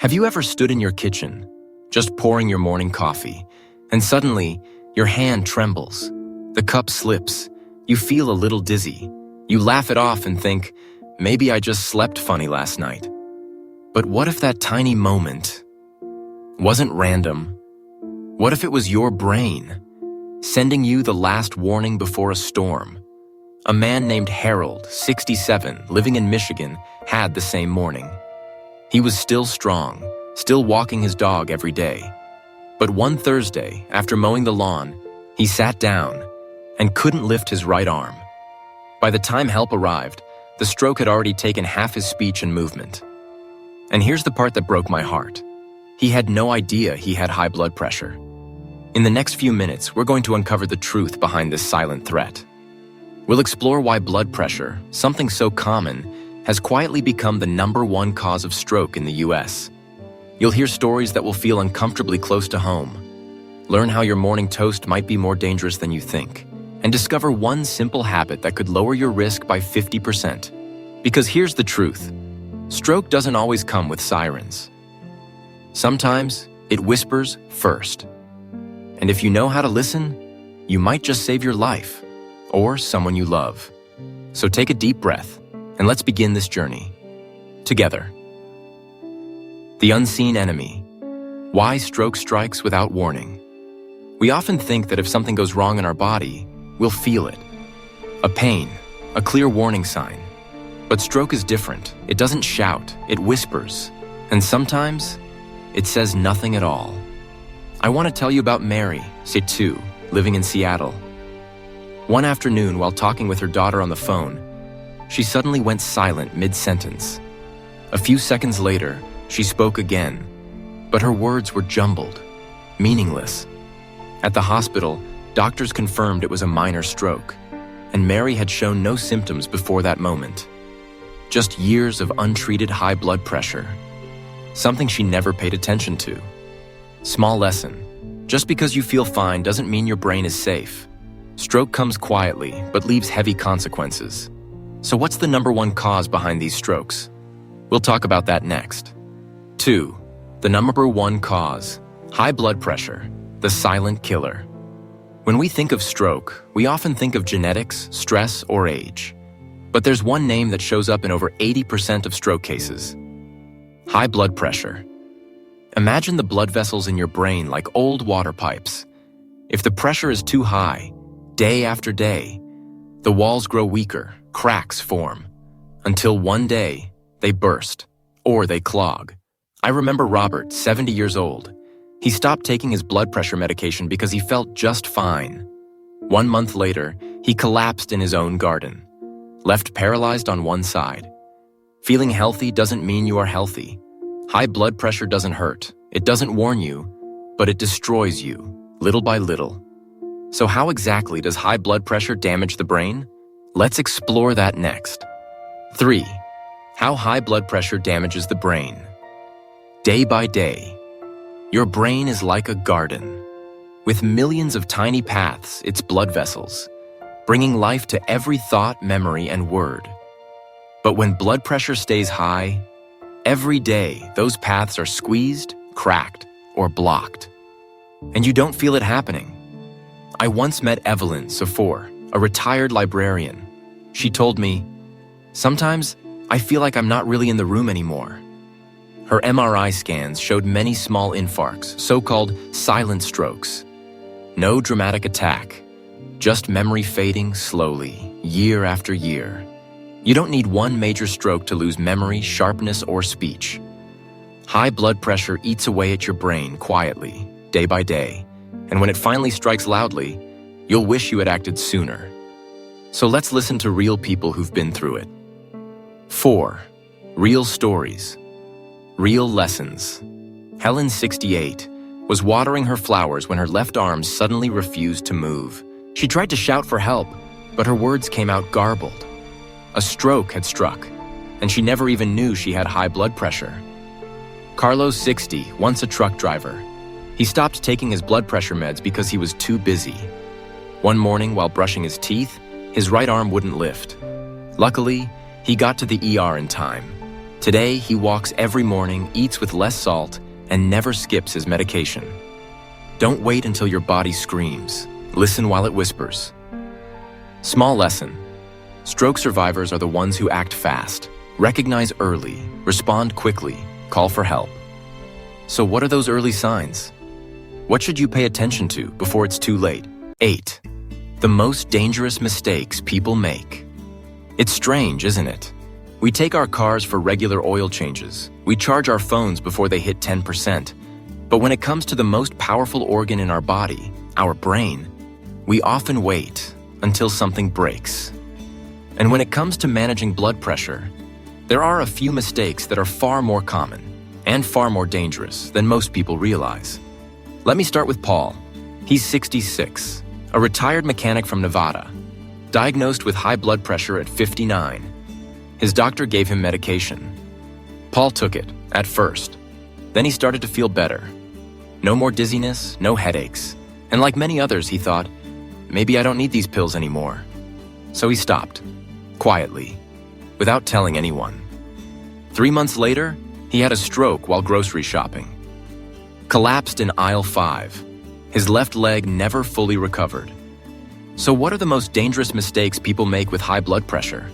Have you ever stood in your kitchen, just pouring your morning coffee, and suddenly your hand trembles, the cup slips, you feel a little dizzy, you laugh it off and think, maybe I just slept funny last night. But what if that tiny moment wasn't random? What if it was your brain sending you the last warning before a storm? A man named Harold, 67, living in Michigan, had the same morning. He was still strong, still walking his dog every day. But one Thursday, after mowing the lawn, he sat down and couldn't lift his right arm. By the time help arrived, the stroke had already taken half his speech and movement. And here's the part that broke my heart. He had no idea he had high blood pressure. In the next few minutes, we're going to uncover the truth behind this silent threat. We'll explore why blood pressure, something so common, has quietly become the #1 cause of stroke in the US. You'll hear stories that will feel uncomfortably close to home. Learn how your morning toast might be more dangerous than you think, and discover one simple habit that could lower your risk by 50%. Because here's the truth. Stroke doesn't always come with sirens. Sometimes it whispers first. And if you know how to listen, you might just save your life or someone you love. So take a deep breath and let's begin this journey together. The unseen enemy. Why stroke strikes without warning. We often think that if something goes wrong in our body, we'll feel it. A pain, a clear warning sign. But stroke is different. It doesn't shout, it whispers. And sometimes, it says nothing at all. I want to tell you about Mary, 62, living in Seattle. One afternoon, while talking with her daughter on the phone, she suddenly went silent mid-sentence. A few seconds later, she spoke again, but her words were jumbled, meaningless. At the hospital, doctors confirmed it was a minor stroke, and Mary had shown no symptoms before that moment. Just years of untreated high blood pressure, something she never paid attention to. Small lesson. Just because you feel fine doesn't mean your brain is safe. Stroke comes quietly, but leaves heavy consequences. So what's the #1 cause behind these strokes? We'll talk about that next. 2. The #1 cause. High blood pressure, the silent killer. When we think of stroke, we often think of genetics, stress, or age. But there's one name that shows up in over 80% of stroke cases. High blood pressure. Imagine the blood vessels in your brain like old water pipes. If the pressure is too high, day after day, the walls grow weaker, cracks form, until one day they burst or they clog. I remember Robert, 70 years old. He stopped taking his blood pressure medication because he felt just fine. 1 month later, he collapsed in his own garden, left paralyzed on one side. Feeling healthy doesn't mean you are healthy. High blood pressure doesn't hurt. It doesn't warn you, but it destroys you, little by little. So how exactly does high blood pressure damage the brain? Let's explore that next. 3. How high blood pressure damages the brain. Day by day, your brain is like a garden. With millions of tiny paths, its blood vessels, bringing life to every thought, memory, and word. But when blood pressure stays high, every day those paths are squeezed, cracked, or blocked. And you don't feel it happening. I once met Evelyn Safour, a retired librarian. She told me, "Sometimes I feel like I'm not really in the room anymore." Her MRI scans showed many small infarcts, so-called silent strokes. No dramatic attack, just memory fading slowly, year after year. You don't need one major stroke to lose memory, sharpness, or speech. High blood pressure eats away at your brain quietly, day by day, and when it finally strikes loudly, you'll wish you had acted sooner. So let's listen to real people who've been through it. 4. Real stories. Real lessons. Helen, 68, was watering her flowers when her left arm suddenly refused to move. She tried to shout for help, but her words came out garbled. A stroke had struck, and she never even knew she had high blood pressure. Carlos, 60, once a truck driver. He stopped taking his blood pressure meds because he was too busy. One morning, while brushing his teeth, his right arm wouldn't lift. Luckily, he got to the ER in time. Today, he walks every morning, eats with less salt, and never skips his medication. Don't wait until your body screams. Listen while it whispers. Small lesson. Stroke survivors are the ones who act fast, recognize early, respond quickly, call for help. So what are those early signs? What should you pay attention to before it's too late? 8. The most dangerous mistakes people make. It's strange, isn't it? We take our cars for regular oil changes. We charge our phones before they hit 10%. But when it comes to the most powerful organ in our body, our brain, we often wait until something breaks. And when it comes to managing blood pressure, there are a few mistakes that are far more common and far more dangerous than most people realize. Let me start with Paul. He's 66, a retired mechanic from Nevada, diagnosed with high blood pressure at 59. His doctor gave him medication. Paul took it, at first. Then he started to feel better. No more dizziness, no headaches. And like many others, he thought, maybe I don't need these pills anymore. So he stopped, quietly, without telling anyone. 3 months later, he had a stroke while grocery shopping. Collapsed in aisle 5. His left leg never fully recovered. So what are the most dangerous mistakes people make with high blood pressure?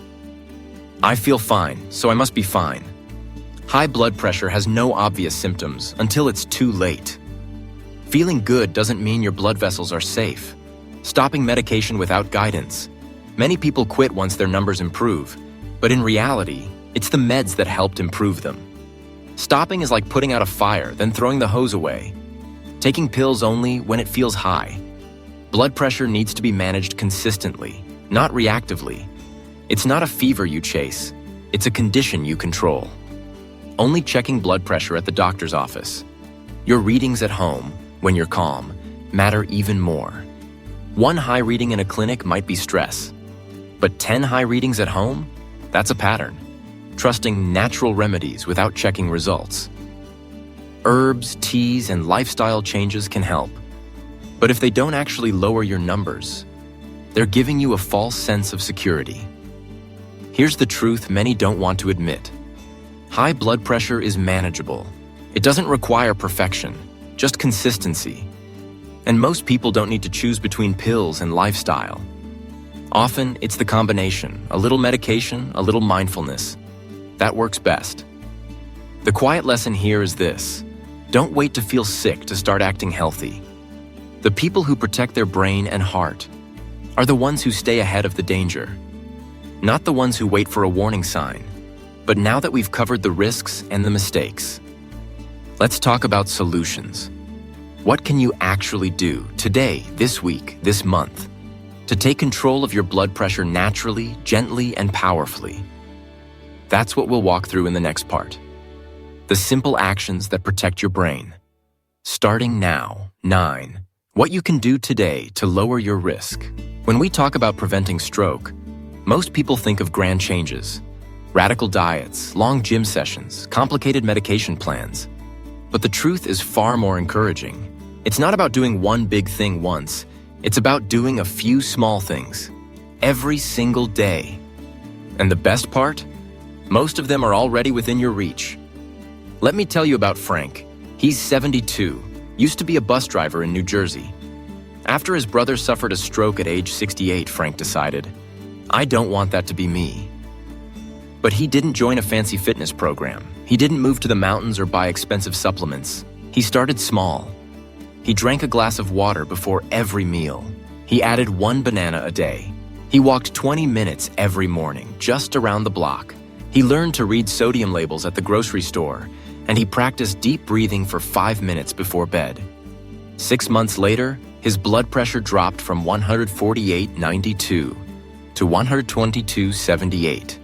I feel fine, so I must be fine. High blood pressure has no obvious symptoms until it's too late. Feeling good doesn't mean your blood vessels are safe. Stopping medication without guidance. Many people quit once their numbers improve, but in reality, it's the meds that helped improve them. Stopping is like putting out a fire, then throwing the hose away. Taking pills only when it feels high. Blood pressure needs to be managed consistently, not reactively. It's not a fever you chase, it's a condition you control. Only checking blood pressure at the doctor's office. Your readings at home, when you're calm, matter even more. 1 high reading in a clinic might be stress, but 10 high readings at home? That's a pattern. Trusting natural remedies without checking results. Herbs, teas, and lifestyle changes can help, but if they don't actually lower your numbers, they're giving you a false sense of security. Here's the truth many don't want to admit. High blood pressure is manageable. It doesn't require perfection, just consistency. And most people don't need to choose between pills and lifestyle. Often, it's the combination, a little medication, a little mindfulness. That works best. The quiet lesson here is this: don't wait to feel sick to start acting healthy. The people who protect their brain and heart are the ones who stay ahead of the danger. Not the ones who wait for a warning sign. But now that we've covered the risks and the mistakes, let's talk about solutions. What can you actually do today, this week, this month, to take control of your blood pressure naturally, gently, and powerfully? That's what we'll walk through in the next part. The simple actions that protect your brain. Starting now. 9. What you can do today to lower your risk. When we talk about preventing stroke, most people think of grand changes. Radical diets, long gym sessions, complicated medication plans. But the truth is far more encouraging. It's not about doing one big thing once. It's about doing a few small things, every single day. And the best part? Most of them are already within your reach. Let me tell you about Frank. He's 72, used to be a bus driver in New Jersey. After his brother suffered a stroke at age 68, Frank decided, I don't want that to be me. But he didn't join a fancy fitness program. He didn't move to the mountains or buy expensive supplements. He started small. He drank a glass of water before every meal. He added 1 banana a day. He walked 20 minutes every morning, just around the block. He learned to read sodium labels at the grocery store, and he practiced deep breathing for 5 minutes before bed. 6 months later, his blood pressure dropped from 148/92 to 122/78.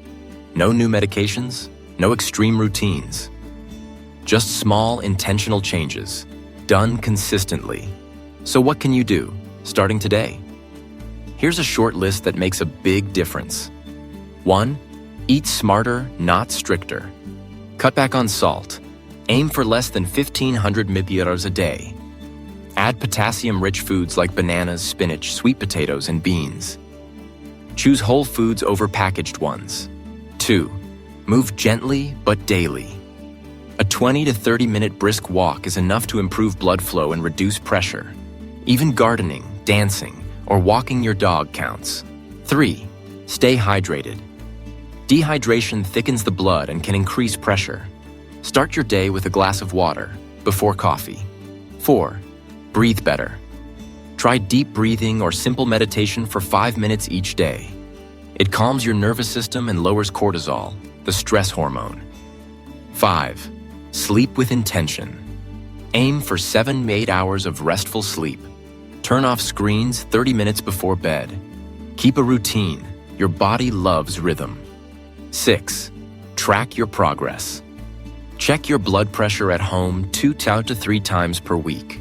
No new medications, no extreme routines. Just small, intentional changes, done consistently. So what can you do, starting today? Here's a short list that makes a big difference. 1. Eat smarter, not stricter. Cut back on salt. Aim for less than 1,500 milliliters a day. Add potassium-rich foods like bananas, spinach, sweet potatoes, and beans. Choose whole foods over packaged ones. 2. Move gently but daily. A 20 to 30-minute brisk walk is enough to improve blood flow and reduce pressure. Even gardening, dancing, or walking your dog counts. 3. Stay hydrated. Dehydration thickens the blood and can increase pressure. Start your day with a glass of water before coffee. 4. Breathe better. Try deep breathing or simple meditation for 5 minutes each day. It calms your nervous system and lowers cortisol, the stress hormone. 5. Sleep with intention. Aim for 7 to 8 hours of restful sleep. Turn off screens 30 minutes before bed. Keep a routine. Your body loves rhythm. 6. Track your progress. Check your blood pressure at home 2 to 3 times per week.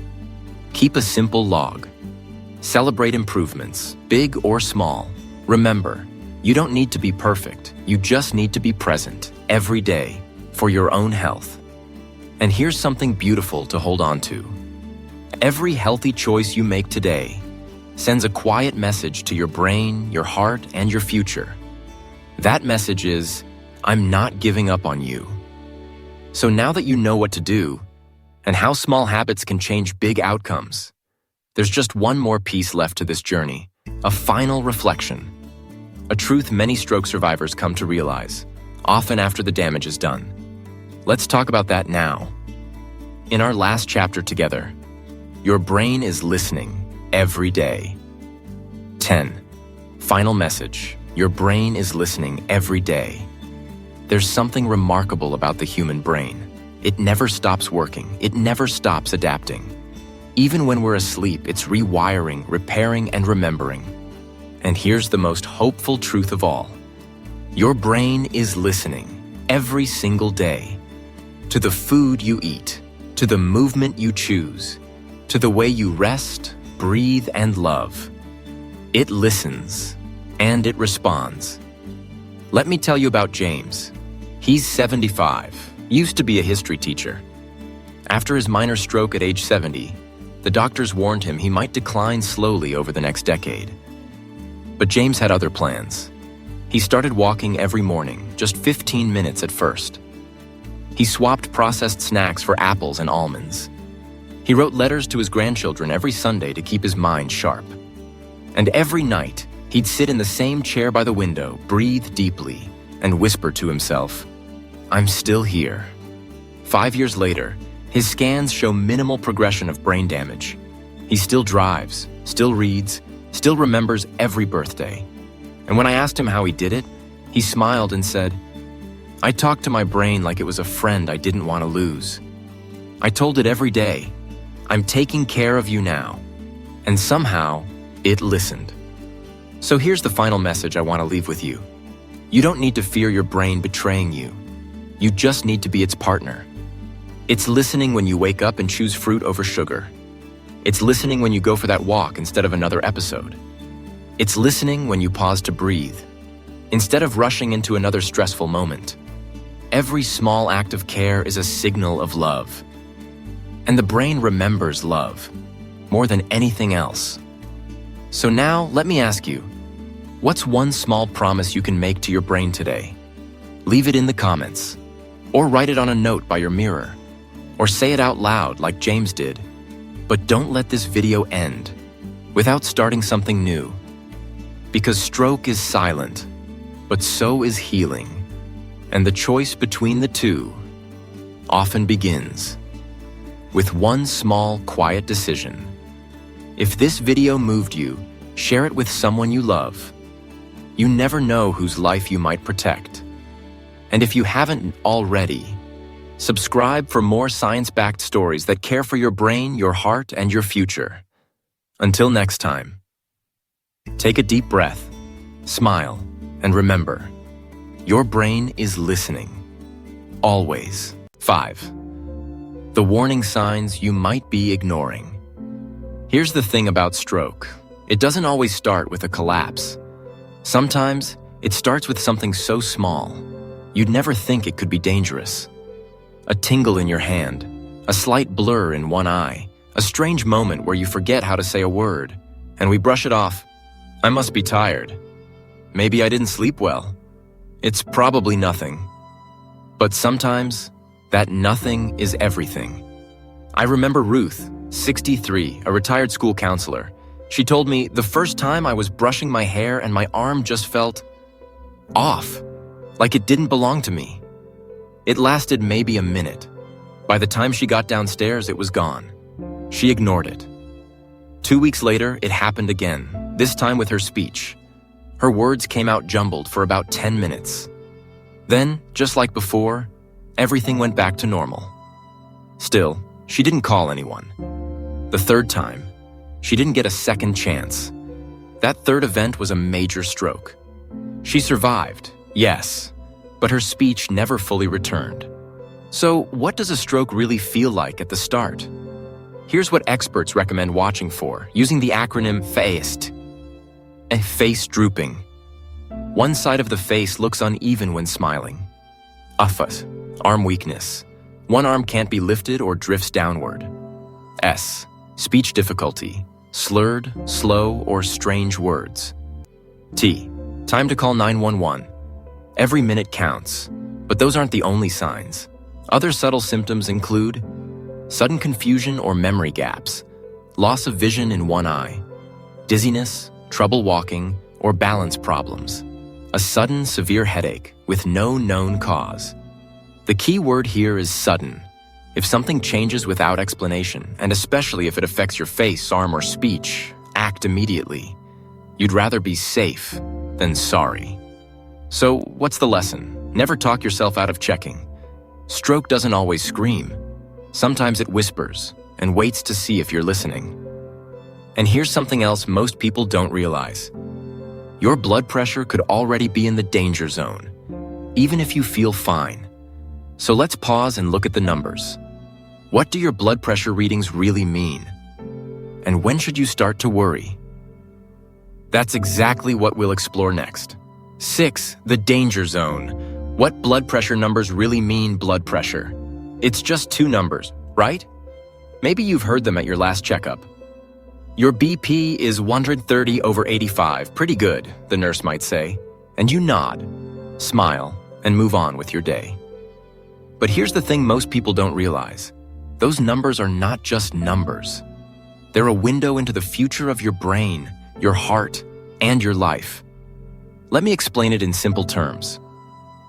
Keep a simple log. Celebrate improvements, big or small. Remember, you don't need to be perfect. You just need to be present every day for your own health. And here's something beautiful to hold on to. Every healthy choice you make today sends a quiet message to your brain, your heart, and your future. That message is, I'm not giving up on you. So now that you know what to do and how small habits can change big outcomes, there's just one more piece left to this journey, a final reflection. A truth many stroke survivors come to realize, often after the damage is done. Let's talk about that now. In our last chapter together, your brain is listening every day. 10. Final message. Your brain is listening every day. There's something remarkable about the human brain. It never stops working. It never stops adapting. Even when we're asleep, it's rewiring, repairing, and remembering. And here's the most hopeful truth of all. Your brain is listening every single day to the food you eat, to the movement you choose, to the way you rest, breathe, and love. It listens and it responds. Let me tell you about James. He's 75, used to be a history teacher. After his minor stroke at age 70, the doctors warned him he might decline slowly over the next decade. But James had other plans. He started walking every morning, just 15 minutes at first. He swapped processed snacks for apples and almonds. He wrote letters to his grandchildren every Sunday to keep his mind sharp. And every night, he'd sit in the same chair by the window, breathe deeply, and whisper to himself, I'm still here. 5 years later, his scans show minimal progression of brain damage. He still drives, still reads, still remembers every birthday. And when I asked him how he did it, he smiled and said, I talked to my brain like it was a friend I didn't want to lose. I told it every day, I'm taking care of you now. And somehow, it listened. So here's the final message I want to leave with you. You don't need to fear your brain betraying you. You just need to be its partner. It's listening when you wake up and choose fruit over sugar. It's listening when you go for that walk instead of another episode. It's listening when you pause to breathe, instead of rushing into another stressful moment. Every small act of care is a signal of love. And the brain remembers love more than anything else. So now, let me ask you, what's one small promise you can make to your brain today? Leave it in the comments, or write it on a note by your mirror, or say it out loud like James did. But don't let this video end without starting something new. Because stroke is silent, but so is healing. And the choice between the two often begins with one small, quiet decision. If this video moved you, share it with someone you love. You never know whose life you might protect. And if you haven't already, subscribe for more science-backed stories that care for your brain, your heart, and your future. Until next time, take a deep breath, smile, and remember, your brain is listening. Always. 5. The warning signs you might be ignoring. Here's the thing about stroke. It doesn't always start with a collapse. Sometimes, it starts with something so small, you'd never think it could be dangerous. A tingle in your hand, a slight blur in one eye, a strange moment where you forget how to say a word, and we brush it off. I must be tired. Maybe I didn't sleep well. It's probably nothing. But sometimes, that nothing is everything. I remember Ruth, 63, a retired school counselor. She told me the first time I was brushing my hair and my arm just felt off, like it didn't belong to me. It lasted maybe a minute. By the time she got downstairs, it was gone. She ignored it. 2 weeks later, it happened again, this time with her speech. Her words came out jumbled for about 10 minutes. Then, just like before, everything went back to normal. Still, she didn't call anyone. The third time, she didn't get a second chance. That third event was a major stroke. She survived, yes, but her speech never fully returned. So, what does a stroke really feel like at the start? Here's what experts recommend watching for, using the acronym FACE. Face drooping. One side of the face looks uneven when smiling. AFAT, arm weakness. One arm can't be lifted or drifts downward. S, speech difficulty. Slurred, slow, or strange words. T, time to call 911. Every minute counts, but those aren't the only signs. Other subtle symptoms include sudden confusion or memory gaps, loss of vision in one eye, dizziness, trouble walking, or balance problems, a sudden severe headache with no known cause. The key word here is sudden. If something changes without explanation, and especially if it affects your face, arm, or speech, act immediately. You'd rather be safe than sorry. So, what's the lesson? Never talk yourself out of checking. Stroke doesn't always scream. Sometimes it whispers and waits to see if you're listening. And here's something else most people don't realize. Your blood pressure could already be in the danger zone, even if you feel fine. So let's pause and look at the numbers. What do your blood pressure readings really mean? And when should you start to worry? That's exactly what we'll explore next. 6. The danger zone. What blood pressure numbers really mean blood pressure? It's just 2 numbers, right? Maybe you've heard them at your last checkup. Your BP is 130/85, pretty good, the nurse might say. And you nod, smile, and move on with your day. But here's the thing most people don't realize. Those numbers are not just numbers. They're a window into the future of your brain, your heart, and your life. Let me explain it in simple terms.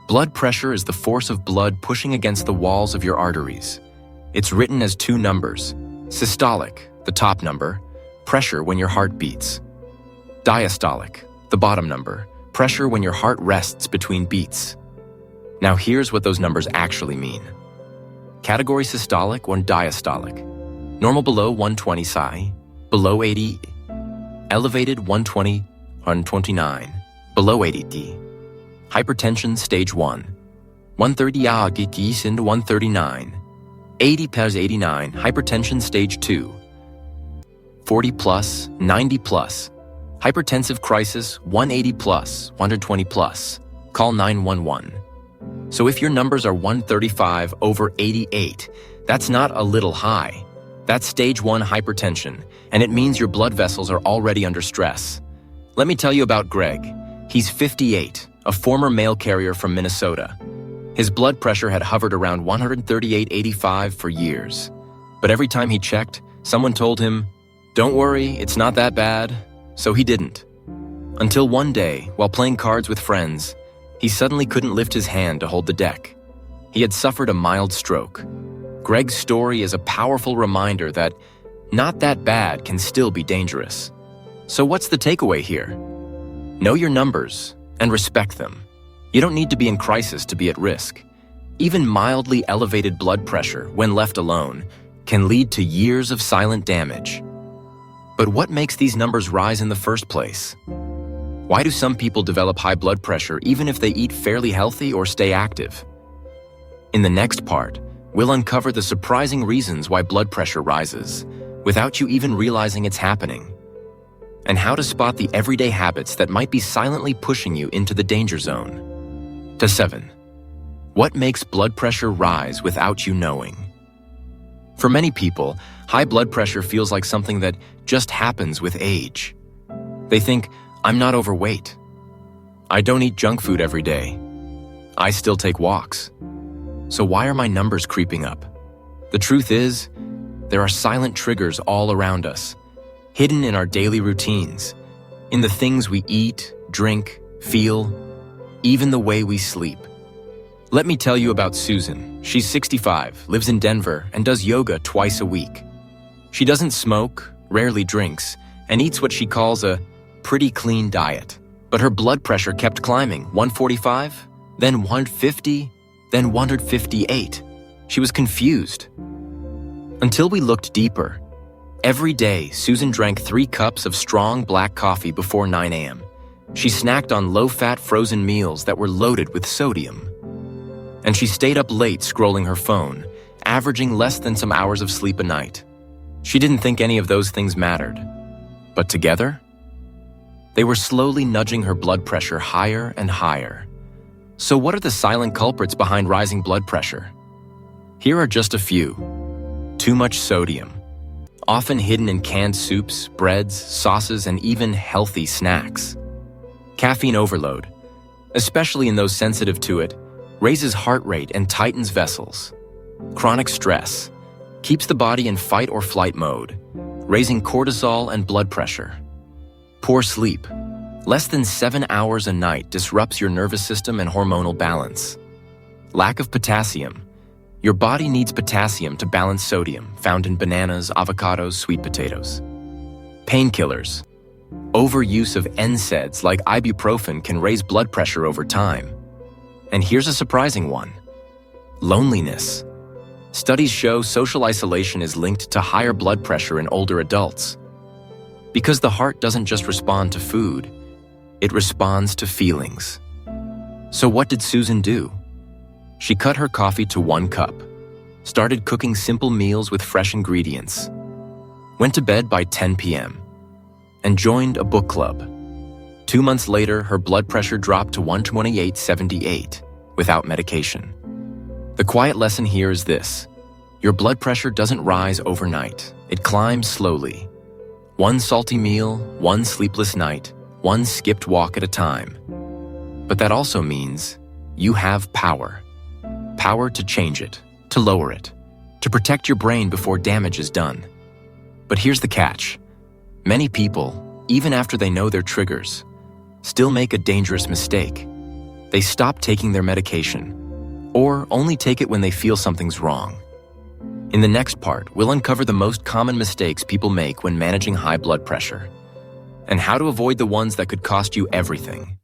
Blood pressure is the force of blood pushing against the walls of your arteries. It's written as 2 numbers. Systolic, the top number, pressure when your heart beats. Diastolic, the bottom number, pressure when your heart rests between beats. Now here's what those numbers actually mean. Category systolic or diastolic. Normal below 120 psi, below 80, elevated 120, 129, below 80 D. Hypertension stage 1, 130 and 139, 80 past 89, hypertension stage 2, 40 plus, 90 plus, hypertensive crisis 180 plus, 120 plus, call 911. So if your numbers are 135/88, that's not a little high. That's stage 1 hypertension, and it means your blood vessels are already under stress. Let me tell you about Greg. He's 58, a former mail carrier from Minnesota. His blood pressure had hovered around 138/85 for years. But every time he checked, someone told him, "Don't worry, it's not that bad." So he didn't. Until one day, while playing cards with friends, he suddenly couldn't lift his hand to hold the deck. He had suffered a mild stroke. Greg's story is a powerful reminder that not that bad can still be dangerous. So what's the takeaway here? Know your numbers and respect them. You don't need to be in crisis to be at risk. Even mildly elevated blood pressure, when left alone, can lead to years of silent damage. But what makes these numbers rise in the first place? Why do some people develop high blood pressure even if they eat fairly healthy or stay active? In the next part, we'll uncover the surprising reasons why blood pressure rises, without you even realizing it's happening, and how to spot the everyday habits that might be silently pushing you into the danger zone. 7. What makes blood pressure rise without you knowing? For many people, high blood pressure feels like something that just happens with age. They think, "I'm not overweight. I don't eat junk food every day. I still take walks." So why are my numbers creeping up? The truth is, there are silent triggers all around us, hidden in our daily routines, in the things we eat, drink, feel, even the way we sleep. Let me tell you about Susan. She's 65, lives in Denver, and does yoga twice a week. She doesn't smoke, rarely drinks, and eats what she calls a pretty clean diet. But her blood pressure kept climbing, 145, then 150, then 158. She was confused. Until we looked deeper. Every day, Susan drank 3 cups of strong black coffee before 9 a.m. She snacked on low-fat frozen meals that were loaded with sodium. And she stayed up late scrolling her phone, averaging less than some hours of sleep a night. She didn't think any of those things mattered. But together, they were slowly nudging her blood pressure higher and higher. So what are the silent culprits behind rising blood pressure? Here are just a few. Too much sodium, often hidden in canned soups, breads, sauces, and even healthy snacks. Caffeine overload, especially in those sensitive to it, raises heart rate and tightens vessels. Chronic stress keeps the body in fight or flight mode, raising cortisol and blood pressure. Poor sleep, less than 7 hours a night, disrupts your nervous system and hormonal balance. Lack of potassium. Your body needs potassium to balance sodium, found in bananas, avocados, sweet potatoes. Painkillers. Overuse of NSAIDs like ibuprofen can raise blood pressure over time. And here's a surprising one. Loneliness. Studies show social isolation is linked to higher blood pressure in older adults. Because the heart doesn't just respond to food, it responds to feelings. So what did Susan do? She cut her coffee to 1 cup, started cooking simple meals with fresh ingredients, went to bed by 10 p.m., and joined a book club. 2 months later, her blood pressure dropped to 128/78 without medication. The quiet lesson here is this: your blood pressure doesn't rise overnight. It climbs slowly. 1 salty meal, 1 sleepless night, 1 skipped walk at a time. But that also means you have power. Power to change it, to lower it, to protect your brain before damage is done. But here's the catch. Many people, even after they know their triggers, still make a dangerous mistake. They stop taking their medication, or only take it when they feel something's wrong. In the next part, we'll uncover the most common mistakes people make when managing high blood pressure, and how to avoid the ones that could cost you everything.